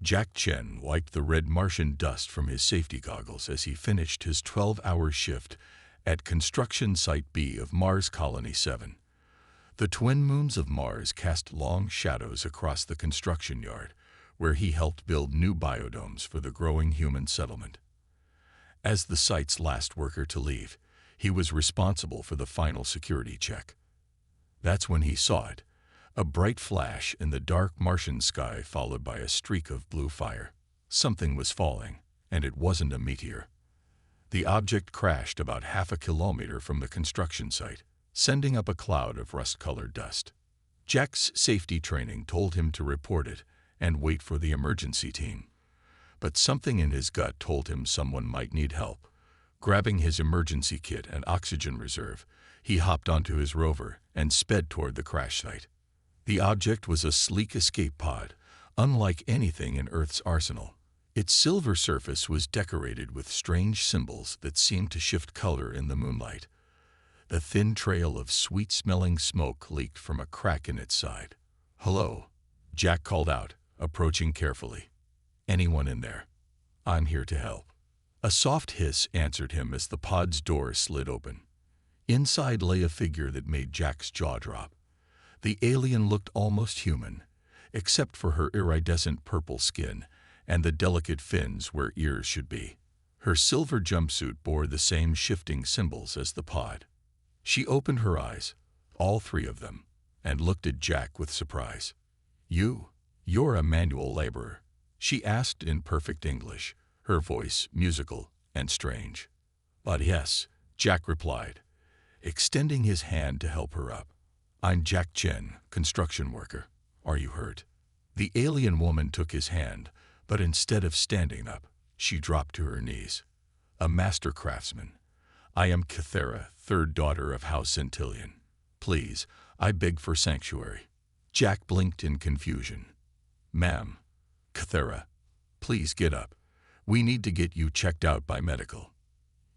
Jack Chen wiped the red Martian dust from his safety goggles as he finished his 12-hour shift at Construction Site B of Mars Colony 7. The twin moons of Mars cast long shadows across the construction yard, where he helped build new biodomes for the growing human settlement. As the site's last worker to leave, he was responsible for the final security check. That's when he saw it, a bright flash in the dark Martian sky followed by a streak of blue fire. Something was falling, and it wasn't a meteor. The object crashed about half a kilometer from the construction site, sending up a cloud of rust-colored dust. Jack's safety training told him to report it and wait for the emergency team. But something in his gut told him someone might need help. Grabbing his emergency kit and oxygen reserve, he hopped onto his rover and sped toward the crash site. The object was a sleek escape pod, unlike anything in Earth's arsenal. Its silver surface was decorated with strange symbols that seemed to shift color in the moonlight. A thin trail of sweet-smelling smoke leaked from a crack in its side. "Hello," Jack called out, approaching carefully. "Anyone in there? I'm here to help." A soft hiss answered him as the pod's door slid open. Inside lay a figure that made Jack's jaw drop. The alien looked almost human, except for her iridescent purple skin and the delicate fins where ears should be. Her silver jumpsuit bore the same shifting symbols as the pod. She opened her eyes, all three of them, and looked at Jack with surprise. You're a manual laborer," she asked in perfect English, her voice musical and strange. "But yes," Jack replied, extending his hand to help her up. "I'm Jack Chen, construction worker. Are you hurt?" The alien woman took his hand, but instead of standing up, she dropped to her knees. "A master craftsman. I am Kythera, third daughter of House Centillion. Please, I beg for sanctuary." Jack blinked in confusion. "Ma'am, Kythera, please get up. We need to get you checked out by medical."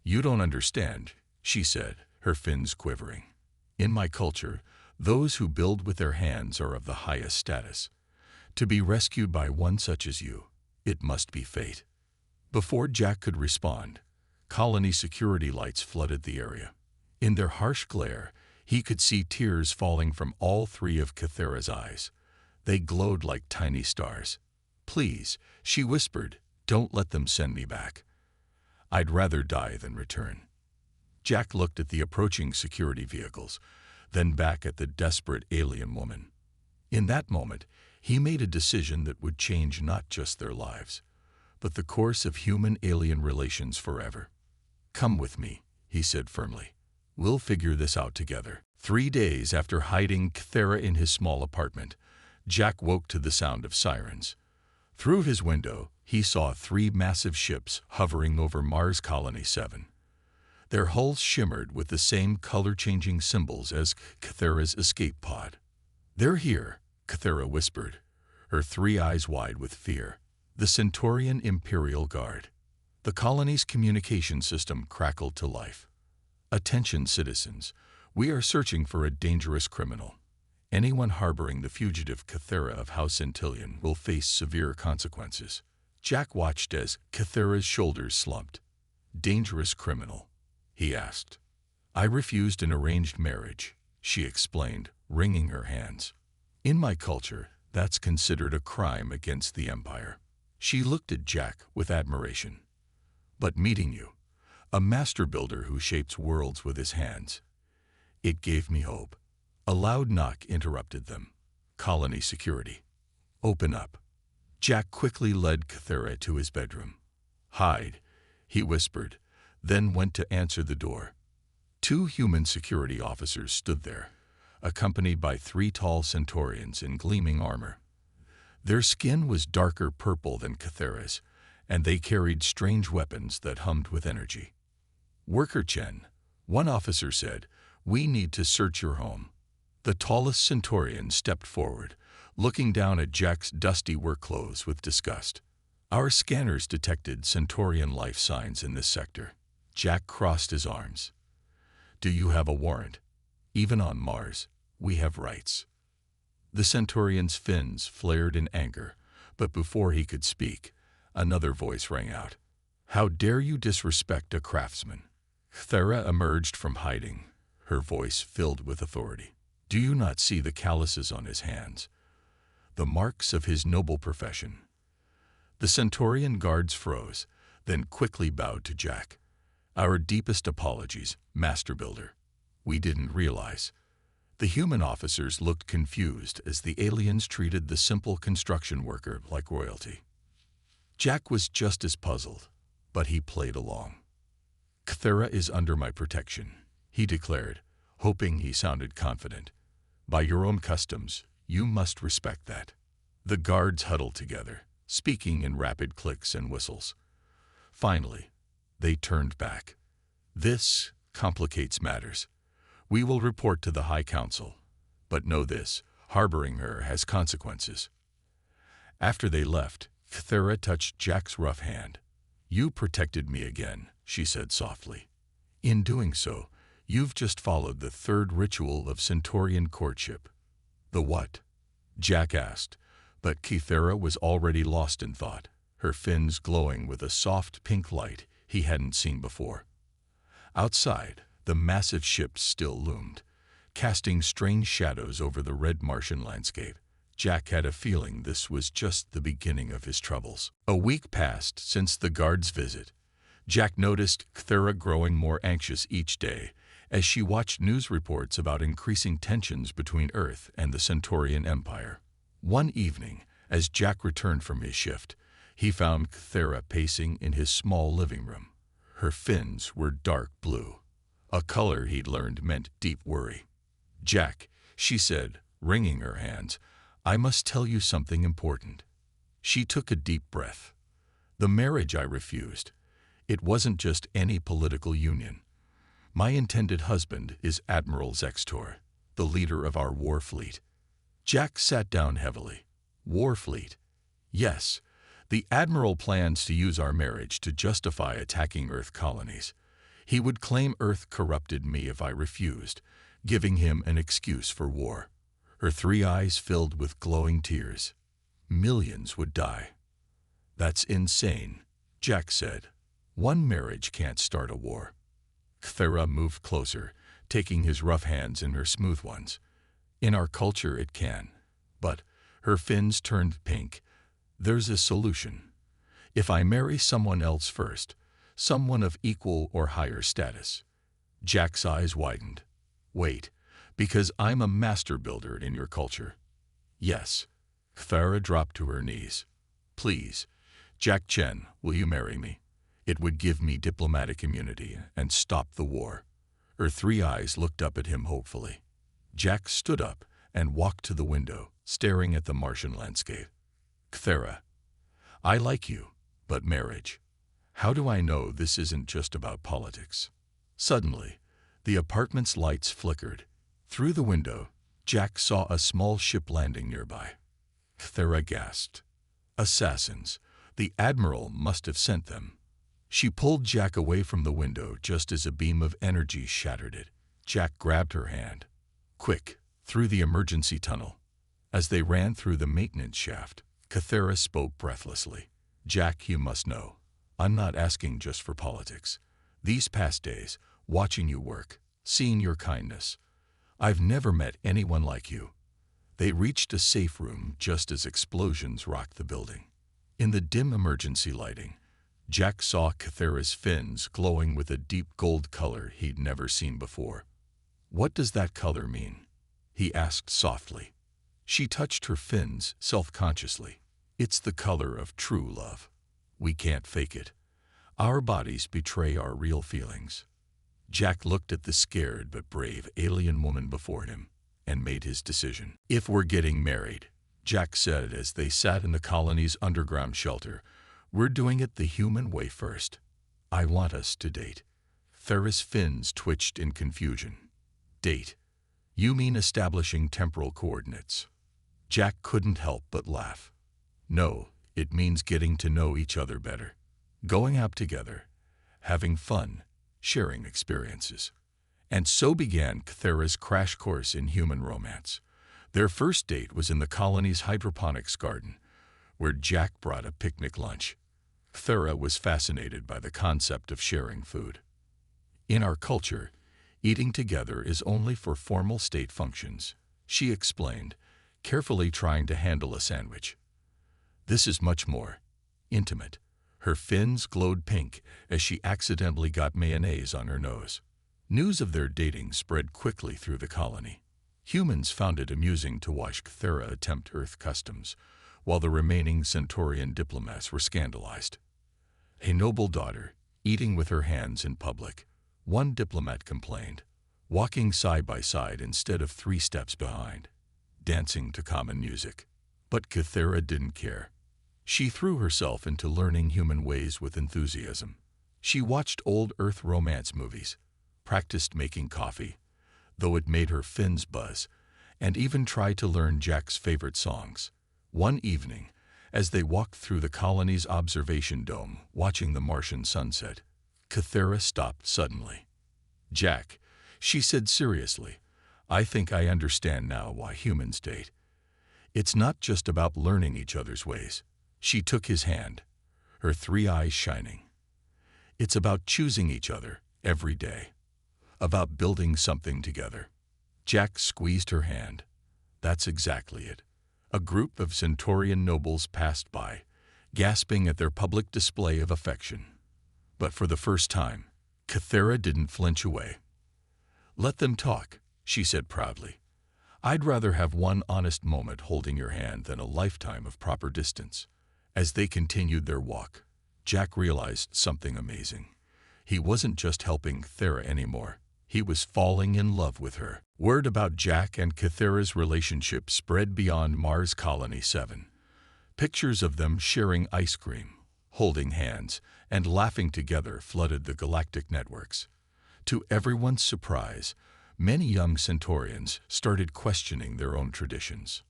"You don't understand," she said, her fins quivering. "In my culture, those who build with their hands are of the highest status. To be rescued by one such as you, it must be fate." Before Jack could respond, colony security lights flooded the area. In their harsh glare, he could see tears falling from all three of Kythera's eyes. They glowed like tiny stars. "Please," she whispered, "don't let them send me back. I'd rather die than return." Jack looked at the approaching security vehicles, then back at the desperate alien woman. In that moment, he made a decision that would change not just their lives, but the course of human-alien relations forever. "Come with me," he said firmly. "We'll figure this out together." 3 days after hiding Kythera in his small apartment, Jack woke to the sound of sirens. Through his window, he saw 3 massive ships hovering over Mars Colony 7. Their hulls shimmered with the same color-changing symbols as Kythera's escape pod. "They're here," Kythera whispered, her 3 eyes wide with fear. "The Centaurian Imperial Guard." The colony's communication system crackled to life. "Attention, citizens. We are searching for a dangerous criminal. Anyone harboring the fugitive Kythera of House Centillion will face severe consequences." Jack watched as Kythera's shoulders slumped. "Dangerous criminal?" he asked. "I refused an arranged marriage," she explained, wringing her hands. "In my culture, that's considered a crime against the Empire." She looked at Jack with admiration. "But meeting you, a master builder who shapes worlds with his hands, it gave me hope." A loud knock interrupted them. Colony security. "Open up." Jack quickly led Kythera to his bedroom. "Hide," he whispered, then went to answer the door. 2 human security officers stood there, accompanied by 3 tall Centaurians in gleaming armor. Their skin was darker purple than Kythera's, and they carried strange weapons that hummed with energy. "Worker Chen," one officer said, "we need to search your home." The tallest Centaurian stepped forward, looking down at Jack's dusty work clothes with disgust. "Our scanners detected Centaurian life signs in this sector." Jack crossed his arms. "Do you have a warrant? Even on Mars, we have rights." The Centaurian's fins flared in anger, But before he could speak, another voice rang out. "How dare you disrespect a craftsman?" Thera emerged from hiding, her voice filled with authority. "Do you not see the calluses on his hands? The marks of his noble profession?" The Centaurian guards froze, then quickly bowed to Jack. "Our deepest apologies, Master Builder. We didn't realize." The human officers looked confused as the aliens treated the simple construction worker like royalty. Jack was just as puzzled, but he played along. "Cthulhu is under my protection," he declared, hoping he sounded confident. "By your own customs, you must respect that." The guards huddled together, speaking in rapid clicks and whistles. Finally, they turned back. "This complicates matters. We will report to the High Council, but know this, harboring her has consequences." After they left, Thera touched Jack's rough hand. "You protected me again," she said softly. "In doing so, you've just followed the third ritual of Centaurian courtship." "The what?" Jack asked, but Kythera was already lost in thought, her fins glowing with a soft pink light he hadn't seen before. Outside, the massive ship still loomed, casting strange shadows over the red Martian landscape. Jack had a feeling this was just the beginning of his troubles. A week passed since the guard's visit. Jack noticed Cthulhu growing more anxious each day as she watched news reports about increasing tensions between Earth and the Centaurian Empire. One evening, as Jack returned from his shift, he found Cthulhu pacing in his small living room. Her fins were dark blue, a color he'd learned meant deep worry. "Jack," she said, wringing her hands, "I must tell you something important." She took a deep breath. "The marriage I refused, it wasn't just any political union. My intended husband is Admiral Zextor, the leader of our war fleet." Jack sat down heavily. "War fleet?" "Yes. The Admiral plans to use our marriage to justify attacking Earth colonies. He would claim Earth corrupted me if I refused, giving him an excuse for war." Her three eyes filled with glowing tears. "Millions would die." "That's insane," Jack said. "One marriage can't start a war." Cthulhu moved closer, taking his rough hands in her smooth ones. "In our culture it can, but," her fins turned pink, "there's a solution. If I marry someone else first, someone of equal or higher status." Jack's eyes widened. "Wait, because I'm a master builder in your culture." "Yes." Cthulhu dropped to her knees. "Please, Jack Chen, will you marry me? It would give me diplomatic immunity and stop the war." Her three eyes looked up at him hopefully. Jack stood up and walked to the window, staring at the Martian landscape. "Cthulhu, I like you, but marriage. How do I know this isn't just about politics?" Suddenly, the apartment's lights flickered. Through the window, Jack saw a small ship landing nearby. Cthulhu gasped. "Assassins. The Admiral must have sent them." She pulled Jack away from the window just as a beam of energy shattered it. Jack grabbed her hand. "Quick, through the emergency tunnel." As they ran through the maintenance shaft, Cthulhu spoke breathlessly. "Jack, you must know, I'm not asking just for politics. These past days, watching you work, seeing your kindness, I've never met anyone like you." They reached a safe room just as explosions rocked the building. In the dim emergency lighting, Jack saw Cthulhu's fins glowing with a deep gold color he'd never seen before. "What does that color mean?" he asked softly. She touched her fins self-consciously. "It's the color of true love. We can't fake it. Our bodies betray our real feelings." Jack looked at the scared but brave alien woman before him and made his decision. "If we're getting married," Jack said as they sat in the colony's underground shelter, "we're doing it the human way first. I want us to date." Thera's fins twitched in confusion. "Date? You mean establishing temporal coordinates?" Jack couldn't help but laugh. "No, it means getting to know each other better. Going out together, having fun, sharing experiences." And so began Cthulhu's crash course in human romance. Their first date was in the colony's hydroponics garden, where Jack brought a picnic lunch. Thera was fascinated by the concept of sharing food. In our culture, eating together is only for formal state functions, she explained, carefully trying to handle a sandwich. This is much more intimate. Her fins glowed pink as she accidentally got mayonnaise on her nose. News of their dating spread quickly through the colony. Humans found it amusing to watch Thera attempt Earth customs, while the remaining Centaurian diplomats were scandalized. A noble daughter, eating with her hands in public, one diplomat complained, walking side by side instead of 3 steps behind, dancing to common music. But Thera didn't care. She threw herself into learning human ways with enthusiasm. She watched old Earth romance movies, practiced making coffee, though it made her fins buzz, and even tried to learn Jack's favorite songs. One evening, as they walked through the colony's observation dome, watching the Martian sunset, Thera stopped suddenly. "Jack," she said seriously, "I think I understand now why humans date. It's not just about learning each other's ways." She took his hand, her 3 eyes shining. "It's about choosing each other every day, about building something together." Jack squeezed her hand. "That's exactly it." A group of Centaurian nobles passed by, gasping at their public display of affection. But for the first time, Thera didn't flinch away. "Let them talk," she said proudly. "I'd rather have one honest moment holding your hand than a lifetime of proper distance." As they continued their walk, Jack realized something amazing. He wasn't just helping Thera anymore. He was falling in love with her. Word about Jack and Thera's relationship spread beyond Mars Colony 7. Pictures of them sharing ice cream, holding hands, and laughing together flooded the galactic networks. To everyone's surprise, many young Centaurians started questioning their own traditions.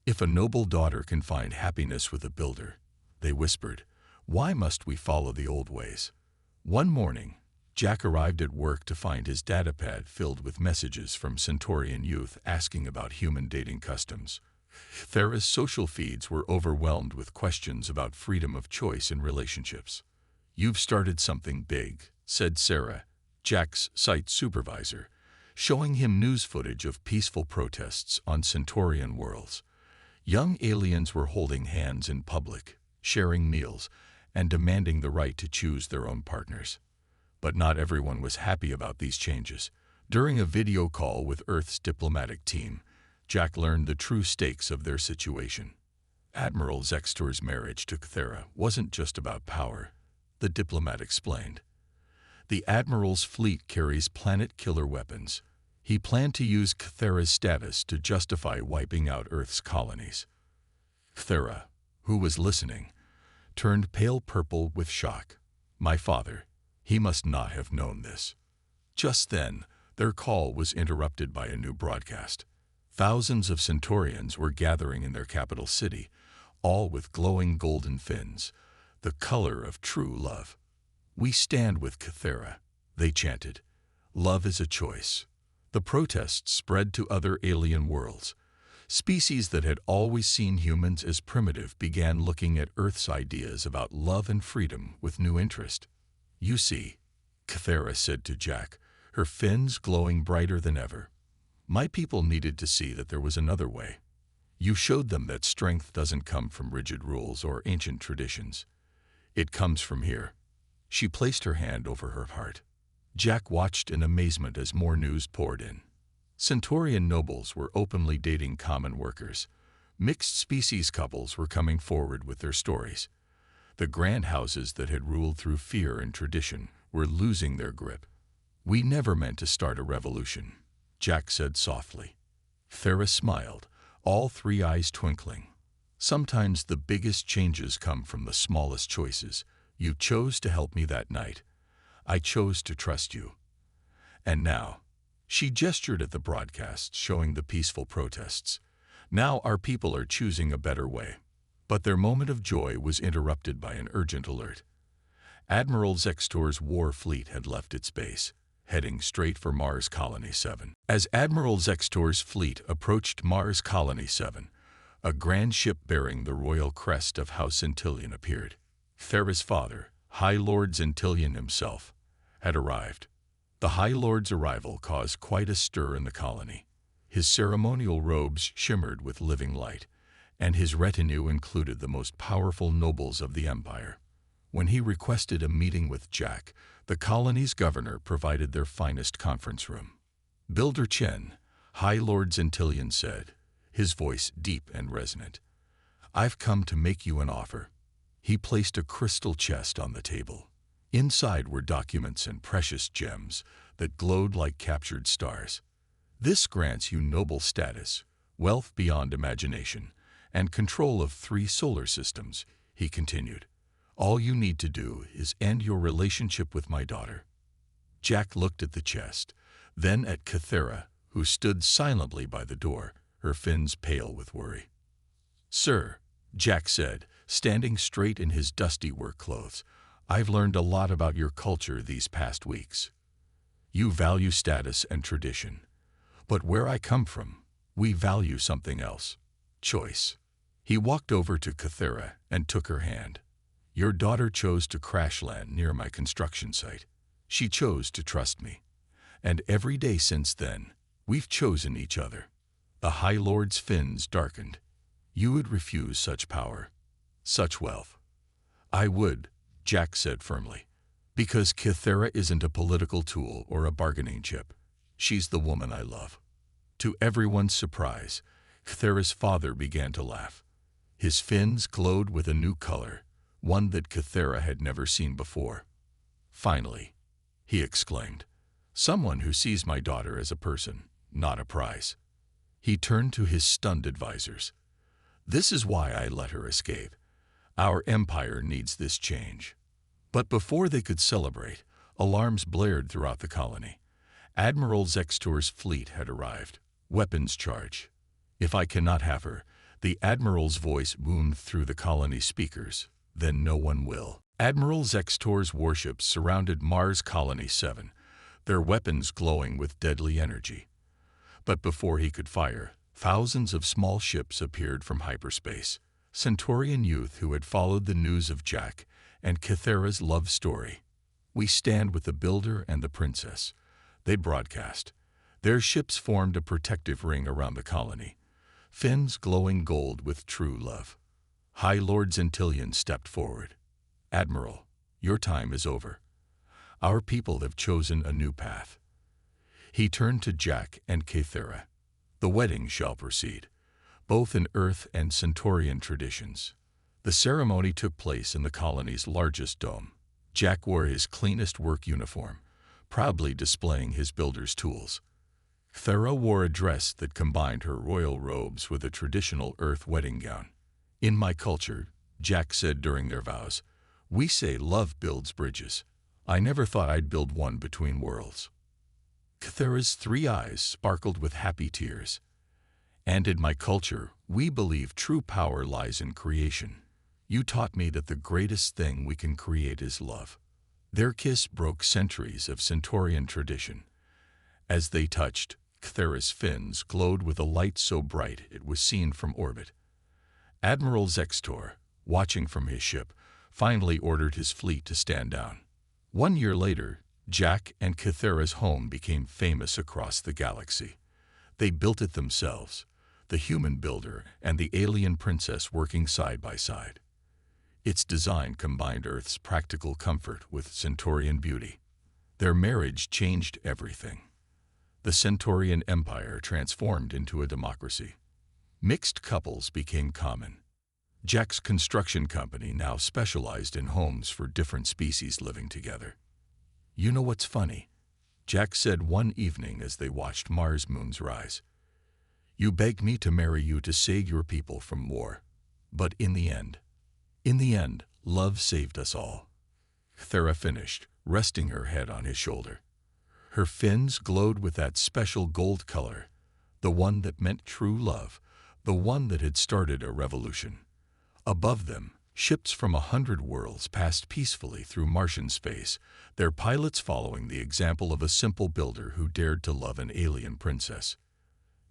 If a noble daughter can find happiness with a builder, they whispered, why must we follow the old ways? One morning, Jack arrived at work to find his datapad filled with messages from Centaurian youth asking about human dating customs. Thera's social feeds were overwhelmed with questions about freedom of choice in relationships. "You've started something big," said Sarah, Jack's site supervisor, showing him news footage of peaceful protests on Centaurian worlds. Young aliens were holding hands in public, sharing meals, and demanding the right to choose their own partners. But not everyone was happy about these changes. During a video call with Earth's diplomatic team, Jack learned the true stakes of their situation. Admiral Zextor's marriage to Thera wasn't just about power, the diplomat explained. The Admiral's fleet carries planet-killer weapons. He planned to use Thera's status to justify wiping out Earth's colonies. Thera, who was listening, turned pale purple with shock. My father, he must not have known this. Just then, their call was interrupted by a new broadcast. Thousands of Centaurians were gathering in their capital city, all with glowing golden fins, the color of true love. "We stand with Thera," they chanted. "Love is a choice." The protests spread to other alien worlds. Species that had always seen humans as primitive began looking at Earth's ideas about love and freedom with new interest. "You see," Thera said to Jack, her fins glowing brighter than ever. "My people needed to see that there was another way. You showed them that strength doesn't come from rigid rules or ancient traditions. It comes from here." She placed her hand over her heart. Jack watched in amazement as more news poured in. Centaurian nobles were openly dating common workers. Mixed-species couples were coming forward with their stories. The grand houses that had ruled through fear and tradition were losing their grip. "We never meant to start a revolution," Jack said softly. Thera smiled, all 3 eyes twinkling. "Sometimes the biggest changes come from the smallest choices. You chose to help me that night. I chose to trust you. And now," she gestured at the broadcast showing the peaceful protests, "now our people are choosing a better way." But their moment of joy was interrupted by an urgent alert. Admiral Zextor's war fleet had left its base, heading straight for Mars Colony 7. As Admiral Zextor's fleet approached Mars Colony 7, A grand ship bearing the royal crest of House Centillion appeared. Thera's father, High Lord Centillion himself, had arrived. The High Lord's arrival caused quite a stir in the colony. His ceremonial robes shimmered with living light, and his retinue included the most powerful nobles of the empire. When he requested a meeting with Jack, the colony's governor provided their finest conference room. Builder Chen, High Lord Centillion said, his voice deep and resonant, "I've come to make you an offer." He placed a crystal chest on the table. Inside were documents and precious gems that glowed like captured stars. "This grants you noble status, wealth beyond imagination, and control of 3 solar systems," he continued. "All you need to do is end your relationship with my daughter." Jack looked at the chest, then at Kythera, who stood silently by the door, her fins pale with worry. "Sir," Jack said, standing straight in his dusty work clothes, "I've learned a lot about your culture these past weeks. You value status and tradition. But where I come from, we value something else. Choice." He walked over to Kythera and took her hand. "Your daughter chose to crash land near my construction site. She chose to trust me. And every day since then, we've chosen each other." The High Lord's fins darkened. "You would refuse such power, such wealth." "I would," Jack said firmly, "because Kythera isn't a political tool or a bargaining chip. She's the woman I love." To everyone's surprise, Kythera's father began to laugh. His fins glowed with a new color, one that Kythera had never seen before. "Finally," he exclaimed, "someone who sees my daughter as a person, not a prize." He turned to his stunned advisors. "This is why I let her escape. Our empire needs this change." But before they could celebrate, alarms blared throughout the colony. Admiral Zextor's fleet had arrived. "Weapons charge. If I cannot have her," the Admiral's voice boomed through the colony speakers, "then no one will." Admiral Zextor's warships surrounded Mars Colony 7, their weapons glowing with deadly energy. But before he could fire, thousands of small ships appeared from hyperspace. Centaurian youth who had followed the news of Jack and Kythera's love story. "We stand with the Builder and the Princess," they broadcast. Their ships formed a protective ring around the colony, fins glowing gold with true love. High Lord Centillion stepped forward. "Admiral, your time is over. Our people have chosen a new path." He turned to Jack and Kythera. "The wedding shall proceed, both in Earth and Centaurian traditions." The ceremony took place in the colony's largest dome. Jack wore his cleanest work uniform, proudly displaying his builder's tools. Kythera wore a dress that combined her royal robes with a traditional Earth wedding gown. "In my culture," Jack said during their vows, "we say love builds bridges. I never thought I'd build one between worlds." Kythera's 3 eyes sparkled with happy tears. "And in my culture, we believe true power lies in creation. You taught me that the greatest thing we can create is love." Their kiss broke centuries of Centaurian tradition. As they touched, Kythera's fins glowed with a light so bright it was seen from orbit. Admiral Zextor, watching from his ship, finally ordered his fleet to stand down. 1 year later, Jack and Kythera's home became famous across the galaxy. They built it themselves, the human builder and the alien princess working side by side. Its design combined Earth's practical comfort with Centaurian beauty. Their marriage changed everything. The Centaurian Empire transformed into a democracy. Mixed couples became common. Jack's construction company now specialized in homes for different species living together. "You know what's funny?" Jack said one evening as they watched Mars moons rise. "You begged me to marry you to save your people from war. But in the end, love saved us all." Kythera finished, resting her head on his shoulder. Her fins glowed with that special gold color, the one that meant true love, the one that had started a revolution. Above them, ships from 100 worlds passed peacefully through Martian space, their pilots following the example of a simple builder who dared to love an alien princess.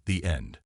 The end.